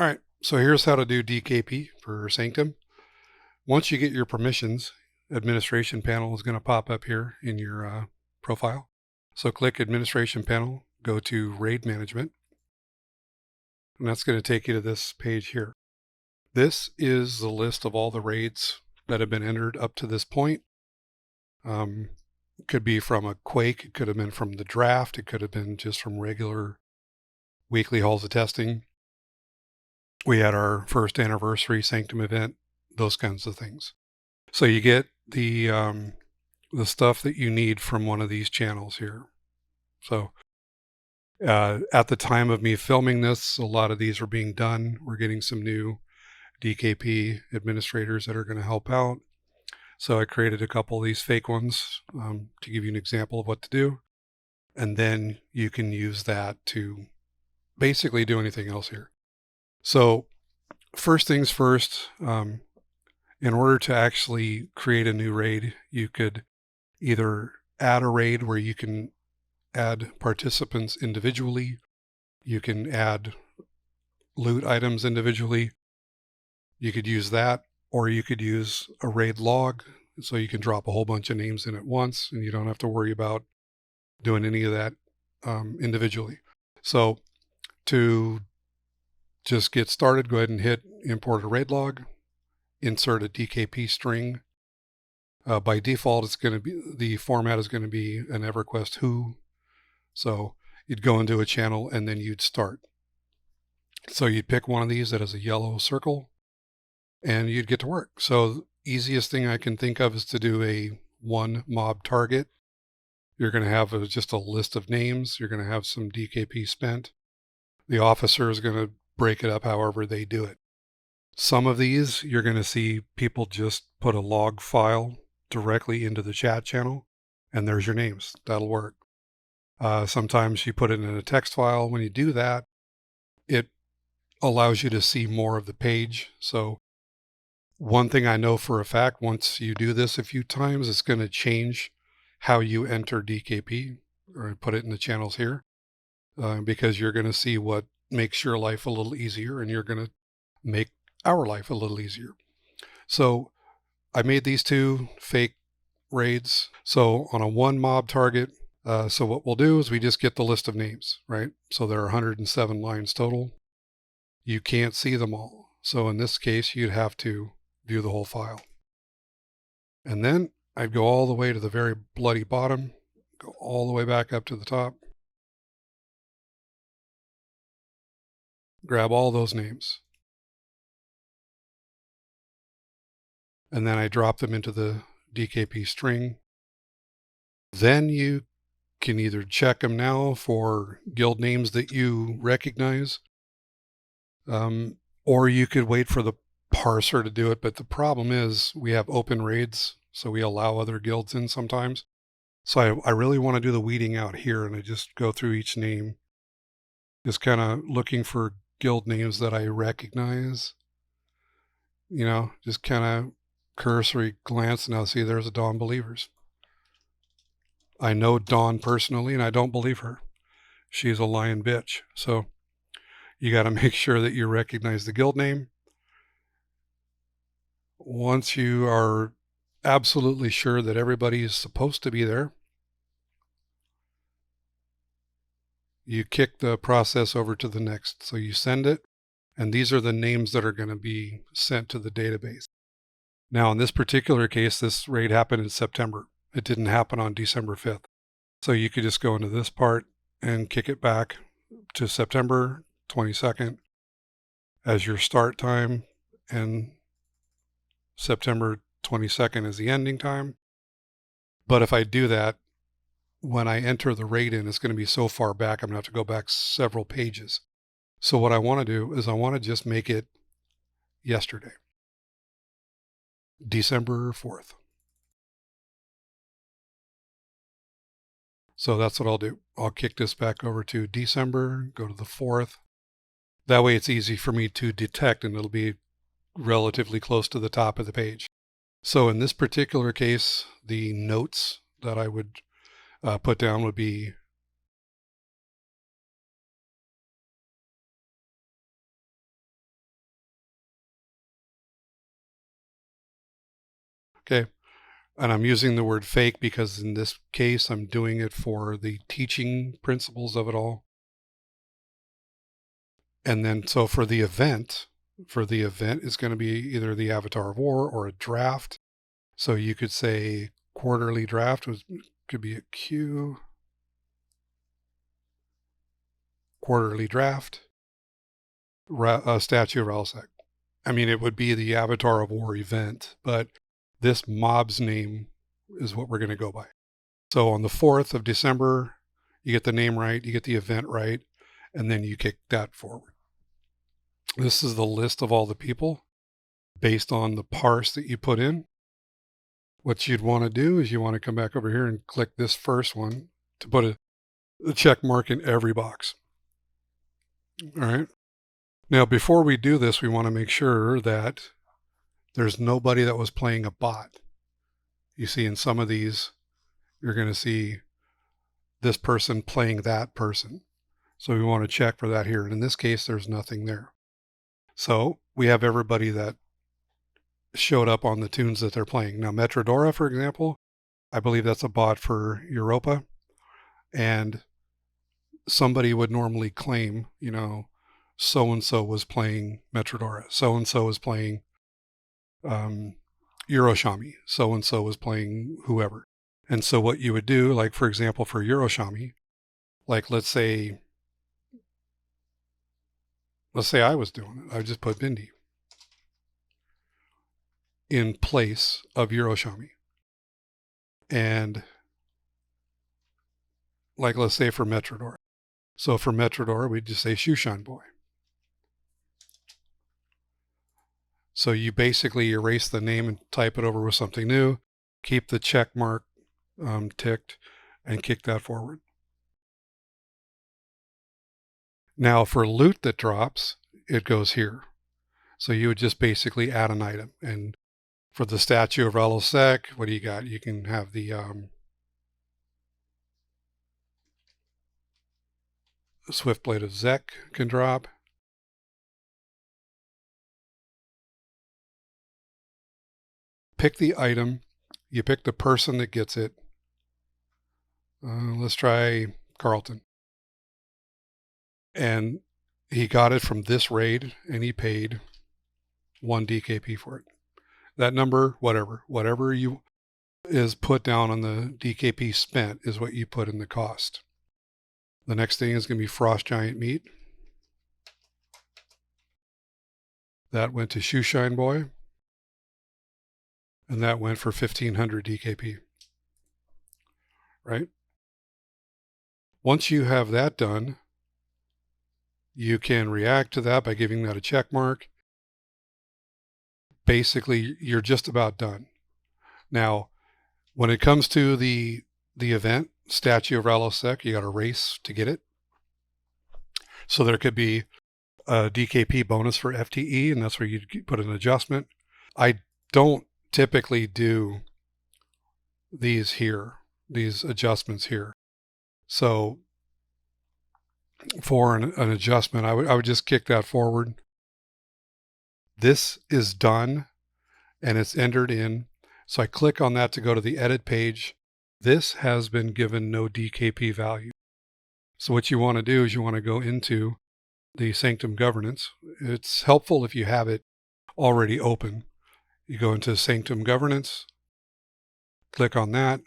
All right, so here's how to do DKP for Sanctum. Once you get your permissions, administration panel is going to pop up here in your profile. So click administration panel, go to RAID management, and that's going to take you to this page here. This is the list of all the raids that have been entered up to this point. It could be from a quake, it could have been from the draft, it could have been just from regular weekly halls of testing. We had our first anniversary Sanctum event, those kinds of things. So you get the stuff that you need from one of these channels here. So at the time of me filming this, a lot of these are being done. We're getting some new DKP administrators that are going to help out. So I created a couple of these fake ones to give you an example of what to do. And then you can use that to basically do anything else here. So first things first, in order to actually create a new raid, you could either add a raid where you can add participants individually, you can add loot items individually, you could use that, or you could use a raid log, so you can drop a whole bunch of names in at once and you don't have to worry about doing any of that individually. So to just get started, go ahead and hit import a raid log, insert a DKP string. By default, it's going to be, the format is going to be an EverQuest who. So you'd go into a channel and then you'd start. So you'd pick one of these that has a yellow circle and you'd get to work. So the easiest thing I can think of is to do a one mob target. You're going to have just a list of names. You're going to have some DKP spent. The officer is going to break it up however they do it. Some of these, you're going to see people just put a log file directly into the chat channel, and there's your names. That'll work. Sometimes you put it in a text file. When you do that, it allows you to see more of the page. So one thing I know for a fact, once you do this a few times, it's going to change how you enter DKP, or put it in the channels here, because you're going to see what makes your life a little easier, and you're going to make our life a little easier. So I made these two fake raids. So on a one mob target, so what we'll do is we just get the list of names, right? So there are 107 lines total. You can't see them all. So in this case, you'd have to view the whole file. And then I'd go all the way to the very bloody bottom, go all the way back up to the top, grab all those names. And then I drop them into the DKP string. Then you can either check them now for guild names that you recognize, or you could wait for the parser to do it. But the problem is we have open raids, so we allow other guilds in sometimes. So I really want to do the weeding out here, and I just go through each name, just kind of looking for guild names that I recognize. You know, just kind of cursory glance. Now see, there's a Dawn Believers. I know Dawn personally, and I don't believe her. She's a lying bitch. So you got to make sure that you recognize the guild name. Once you are absolutely sure that everybody is supposed to be there, you kick the process over to the next. So you send it, and these are the names that are going to be sent to the database. Now, in this particular case, this raid happened in September. It didn't happen on December 5th. So you could just go into this part and kick it back to September 22nd as your start time, and September 22nd is the ending time. But if I do that, when I enter the raid in, it's going to be so far back, I'm going to have to go back several pages. So what I want to do is I want to just make it yesterday, December 4th. So that's what I'll do. I'll kick this back over to December, go to the 4th. That way it's easy for me to detect, and it'll be relatively close to the top of the page. So in this particular case, the notes that I would put down would be Okay. And I'm using the word fake because in this case, I'm doing it for the teaching principles of it all. And then, so for the event is going to be either the Avatar of War or a draft. So you could say quarterly draft could be a Q, quarterly draft, statue of Ralsec. I mean, it would be the Avatar of War event, but this mob's name is what we're going to go by. So on the 4th of December, you get the name right, you get the event right, and then you kick that forward. This is the list of all the people based on the parse that you put in. What you'd want to do is you want to come back over here and click this first one to put a check mark in every box. All right. Now, before we do this, we want to make sure that there's nobody that was playing a bot. You see in some of these, you're going to see this person playing that person. So we want to check for that here. And in this case, there's nothing there. So we have everybody that showed up on the tunes that they're playing. Now, Metrodora, for example, I believe that's a bot for Europa. And somebody would normally claim, so-and-so was playing Metrodora. So-and-so was playing Euroshami. So-and-so was playing whoever. And so what you would do, like, for example, for Euroshami, like, let's say I was doing it. I just put Bindi in place of Euroshami. And like, let's say for Metrodora. So for Metrodora, we'd just say Shoeshine Boy. So you basically erase the name and type it over with something new, keep the check mark ticked, and kick that forward. Now for loot that drops, it goes here. So you would just basically add an item. And for the statue of Ralsec, what do you got? You can have the Swift Blade of Zek can drop. Pick the item. You pick the person that gets it. Let's try Carlton. And he got it from this raid, and he paid 1 DKP for it. That number, whatever you is put down on the DKP spent is what you put in the cost. The next thing is going to be Frost Giant Meat. That went to Shoeshine Boy. And that went for 1,500 DKP. Right? Once you have that done, you can react to that by giving that a check mark. Basically, you're just about done. Now, when it comes to the event, Statue of Ralsec, you got to race to get it. So there could be a DKP bonus for FTE, and that's where you put an adjustment. I don't typically do these adjustments here. So for an adjustment, I would just kick that forward. This is done and it's entered in. So I click on that to go to the edit page. This has been given no DKP value. So what you want to do is you want to go into the Sanctum governance. It's helpful if you have it already open. You go into Sanctum governance, click on that,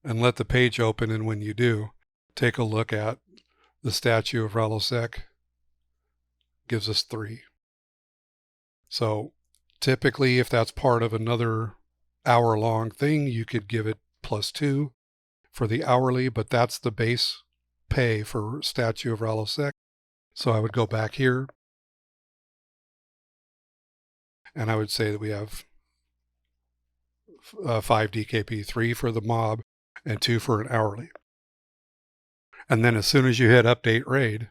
and let the page open. And when you do, take a look at the statue of Ralsec. Gives us 3. So typically, if that's part of another hour-long thing, you could give it +2 for the hourly, but that's the base pay for statue of Ralsec. So I would go back here, and I would say that we have 5 DKP, 3 for the mob, and 2 for an hourly. And then as soon as you hit update raid,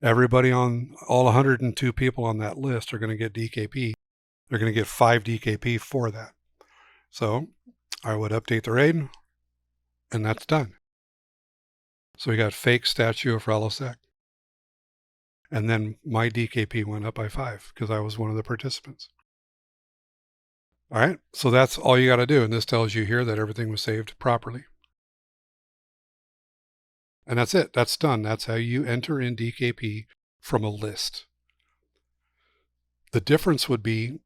everybody on all 102 people on that list are going to get DKP. They're going to get 5 DKP for that. So I would update the raid, and that's done. So we got fake statue of Ralsec. And then my DKP went up by 5 because I was one of the participants. All right, so that's all you got to do. And this tells you here that everything was saved properly. And that's it. That's done. That's how you enter in DKP from a list. The difference would be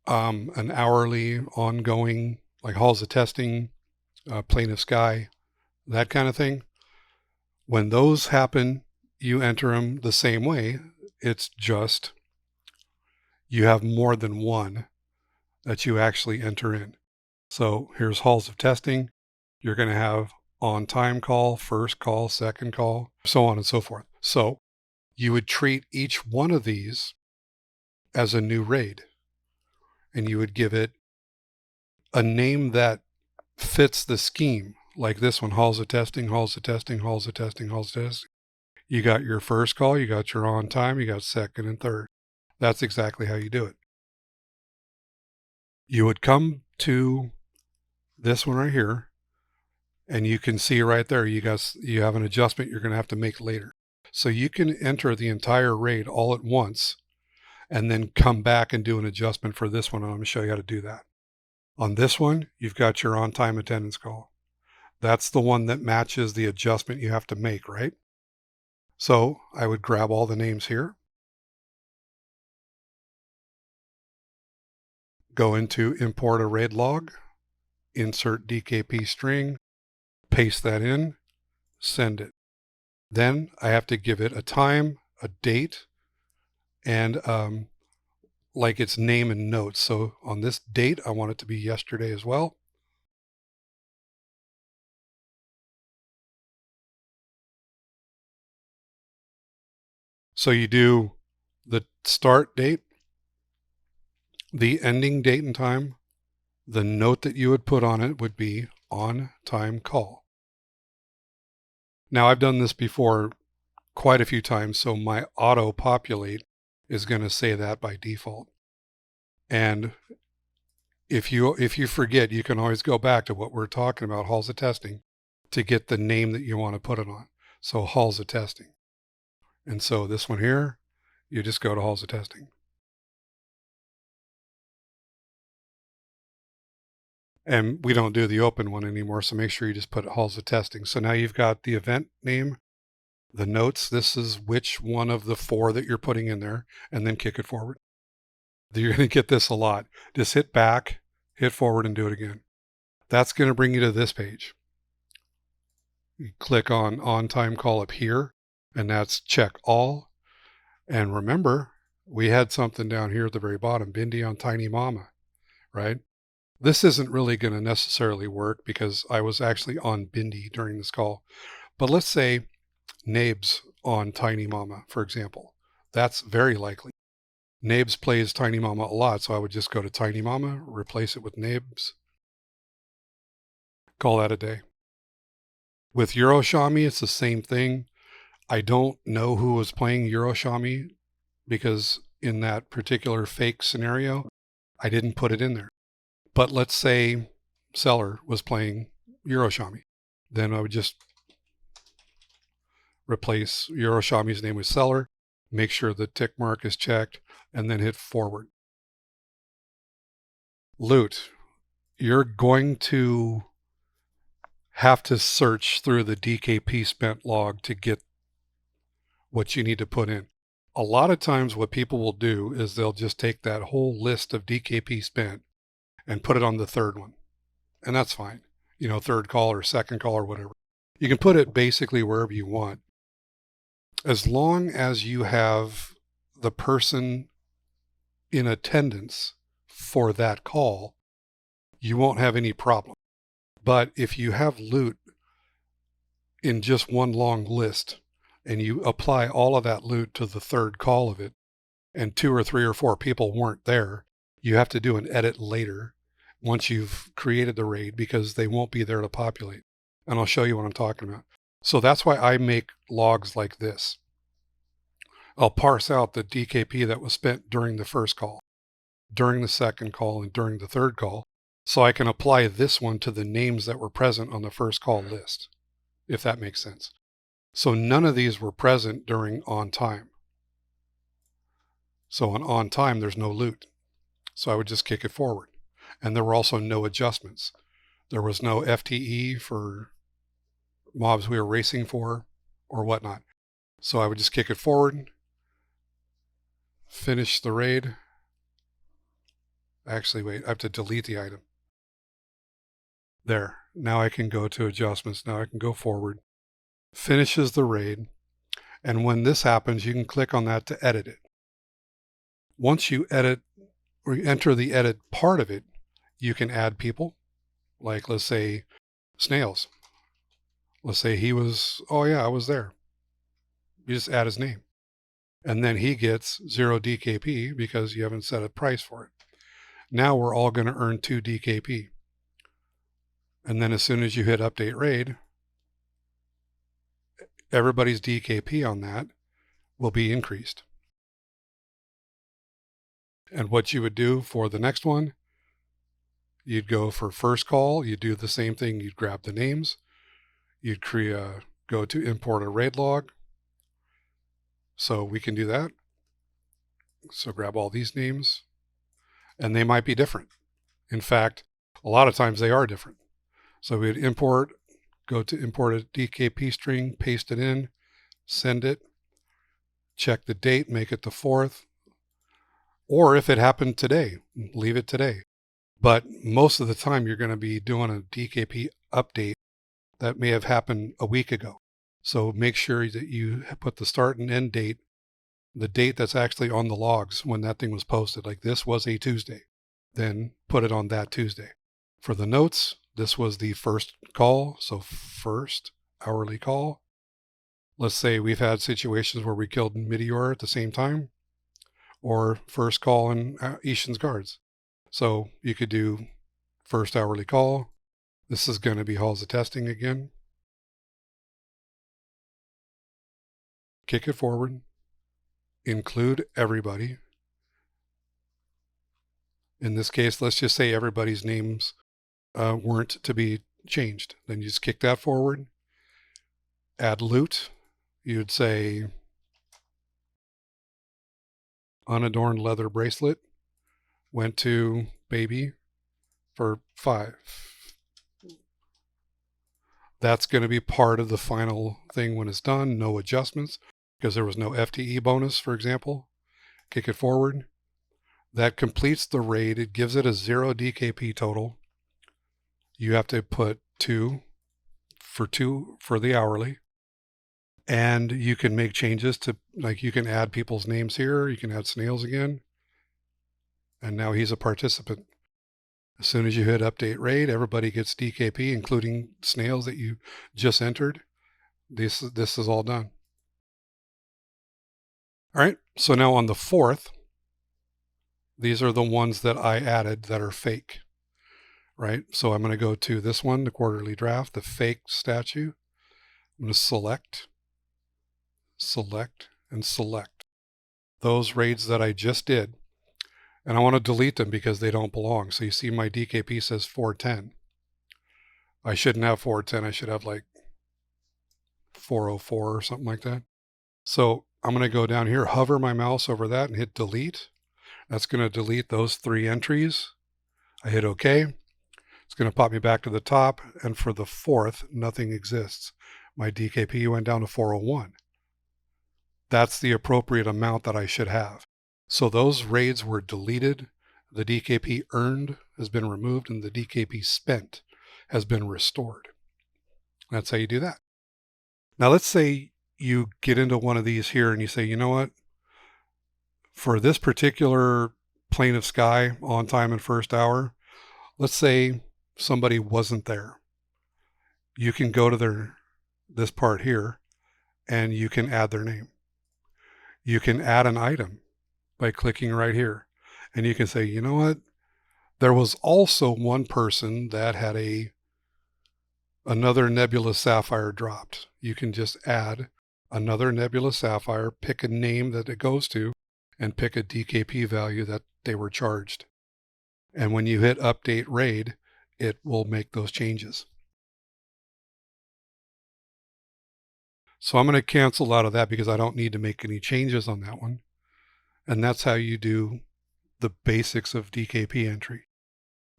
an hourly, ongoing, like halls of testing, plane of sky, that kind of thing. When those happen, you enter them the same way. It's just you have more than one that you actually enter in. So here's halls of testing. You're going to have on time call, first call, second call, so on and so forth. So you would treat each one of these as a new raid, and you would give it a name that fits the scheme. Like this one, halls of testing, halls of testing, halls of testing, halls of testing. You got your first call, you got your on time, you got second and third. That's exactly how you do it. You would come to this one right here, and you can see right there, you have an adjustment you're going to have to make later. So you can enter the entire raid all at once and then come back and do an adjustment for this one. And I'm going to show you how to do that. On this one, you've got your on-time attendance call. That's the one that matches the adjustment you have to make, right? So I would grab all the names here, go into import a raid log, insert DKP string, paste that in, send it. Then I have to give it a time, a date, and like its name and notes. So on this date, I want it to be yesterday as well. So you do the start date, the ending date and time. The note that you would put on it would be on time call. Now I've done this before quite a few times, so my auto populate is going to say that by default. And if you forget, you can always go back to what we're talking about, halls of testing, to get the name that you want to put it on. So halls of testing. And so this one here, you just go to halls of testing. And we don't do the open one anymore, so make sure you just put halls of testing. So now you've got the event name, the notes. This is which one of the 4 that you're putting in there, and then kick it forward. You're going to get this a lot. Just hit back, hit forward, and do it again. That's going to bring you to this page. You click on time call up here, and that's check all. And remember, we had something down here at the very bottom, Bindi on Tiny Mama, right? This isn't really going to necessarily work because I was actually on Bindi during this call. But let's say Nabes on Tiny Mama, for example. That's very likely. Nabes plays Tiny Mama a lot, so I would just go to Tiny Mama, replace it with Nabes, call that a day. With Euroshami, it's the same thing. I don't know who was playing Euroshami because in that particular fake scenario, I didn't put it in there. But let's say Seller was playing Euroshami. Then I would just replace Euroshami's name with Seller, make sure the tick mark is checked, and then hit forward. Loot. You're going to have to search through the DKP spent log to get what you need to put in. A lot of times what people will do is they'll just take that whole list of DKP spent and put it on the third one. And that's fine. You know, third call or second call or whatever. You can put it basically wherever you want. As long as you have the person in attendance for that call, you won't have any problem. But if you have loot in just one long list and you apply all of that loot to the third call of it, and 2 or 3 or 4 people weren't there, you have to do an edit later once you've created the raid because they won't be there to populate. And I'll show you what I'm talking about. So that's why I make logs like this. I'll parse out the DKP that was spent during the first call, during the second call, and during the third call, so I can apply this one to the names that were present on the first call list, if that makes sense. So none of these were present during on time. So on time, there's no loot. So I would just kick it forward. And there were also no adjustments. There was no FTE for mobs we were racing for or whatnot. So I would just kick it forward, finish the raid. Actually, wait, I have to delete the item. There. Now I can go to adjustments. Now I can go forward. Finishes the raid. And when this happens, you can click on that to edit it. Once you edit or you enter the edit part of it, you can add people. Like, let's say, Snails. Let's say he was, oh yeah, I was there. You just add his name. And then he gets 0 DKP because you haven't set a price for it. Now we're all going to earn 2 DKP. And then as soon as you hit update raid, everybody's DKP on that will be increased. And what you would do for the next one, you'd go for first call, you'd do the same thing, you'd grab the names, you'd go to import a raid log. So we can do that. So grab all these names, and they might be different. In fact, a lot of times they are different. So we'd import, go to import a DKP string, paste it in, send it, check the date, make it the 4th. Or if it happened today, leave it today. But most of the time you're going to be doing a DKP update that may have happened a week ago. So make sure that you put the start and end date, the date that's actually on the logs when that thing was posted. Like this was a Tuesday. Then put it on that Tuesday. For the notes, this was the first call. So first hourly call. Let's say we've had situations where we killed Meteor at the same time, or first call in Ishin's guards. So you could do first hourly call. This is going to be halls of testing again. Kick it forward. Include everybody. In this case, let's just say everybody's names weren't to be changed. Then you just kick that forward. Add loot. You'd say unadorned leather bracelet. Went to baby for 5. That's going to be part of the final thing when it's done. No adjustments because there was no FTE bonus, for example. Kick it forward. That completes the raid. It gives it a 0 DKP total. You have to put 2 for the hourly. And you can make changes to, like, you can add people's names here. You can add Snails again. And now he's a participant. As soon as you hit update raid, everybody gets DKP, including Snails that you just entered. This is all done. All right, so now on the 4th, these are the ones that I added that are fake, right? So I'm going to go to this one, the quarterly draft, the fake statue. I'm going to select, and select those raids that I just did. And I want to delete them because they don't belong. So you see my DKP says 410. I shouldn't have 410. I should have like 404 or something like that. So I'm going to go down here, hover my mouse over that and hit delete. That's going to delete those 3 entries. I hit OK. It's going to pop me back to the top. And for the 4th, nothing exists. My DKP went down to 401. That's the appropriate amount that I should have. So those raids were deleted. The DKP earned has been removed and the DKP spent has been restored. That's how you do that. Now let's say you get into one of these here and you say, you know what? For this particular plane of sky on time and first hour, let's say somebody wasn't there. You can go to this part here and you can add their name. You can add an item by clicking right here. And you can say, you know what? There was also one person that had another nebulous sapphire dropped. You can just add another nebulous sapphire, pick a name that it goes to, and pick a DKP value that they were charged. And when you hit update raid, it will make those changes. So I'm going to cancel out of that because I don't need to make any changes on that one. And that's how you do the basics of DKP entry.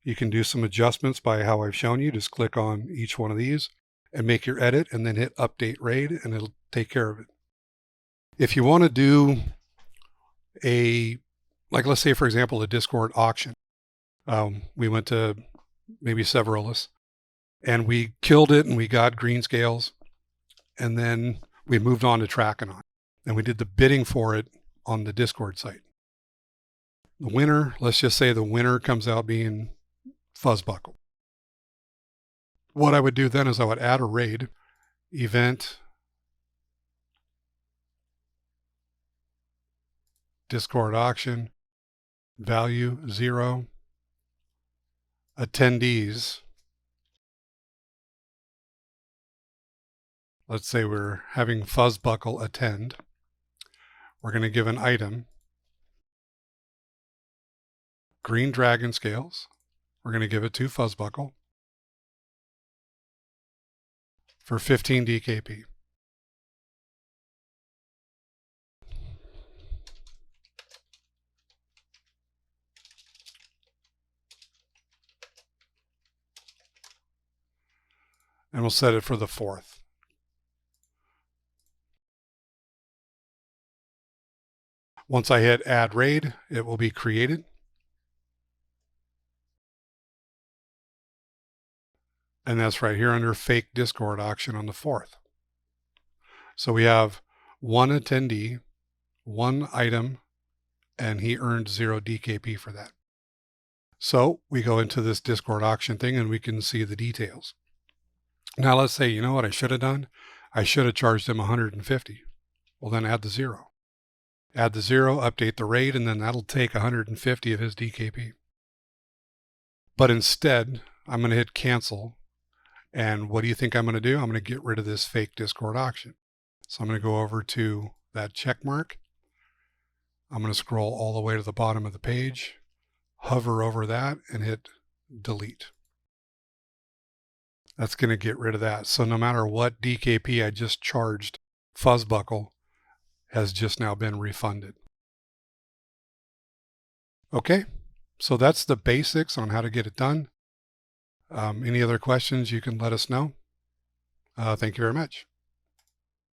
You can do some adjustments by how I've shown you. Just click on each one of these and make your edit and then hit update RAID and it'll take care of it. If you want to do like let's say for example, a Discord auction. We went to maybe Severallis and we killed it and we got green scales and then we moved on to Trachanon and we did the bidding for it on the Discord site. The winner, let's just say the winner comes out being Fuzzbuckle. What I would do then is I would add a raid, event, Discord auction, value 0, attendees. Let's say we're having Fuzzbuckle attend. We're going to give an item, green dragon scales. We're going to give it to Fuzzbuckle for 15 DKP. And we'll set it for the 4th. Once I hit add raid, it will be created. And that's right here under fake Discord auction on the 4th. So we have one attendee, one item, and he earned 0 DKP for that. So we go into this Discord auction thing and we can see the details. Now let's say, you know what I should have done? I should have charged him 150. Well, then add the 0. Add the 0, update the rate, and then that'll take 150 of his DKP. But instead, I'm going to hit cancel. And what do you think I'm going to do? I'm going to get rid of this fake Discord auction. So I'm going to go over to that check mark. I'm going to scroll all the way to the bottom of the page, hover over that, and hit delete. That's going to get rid of that. So no matter what DKP I just charged, Fuzzbuckle has just now been refunded. Okay, so that's the basics on how to get it done. Any other questions, you can let us know. Thank you very much.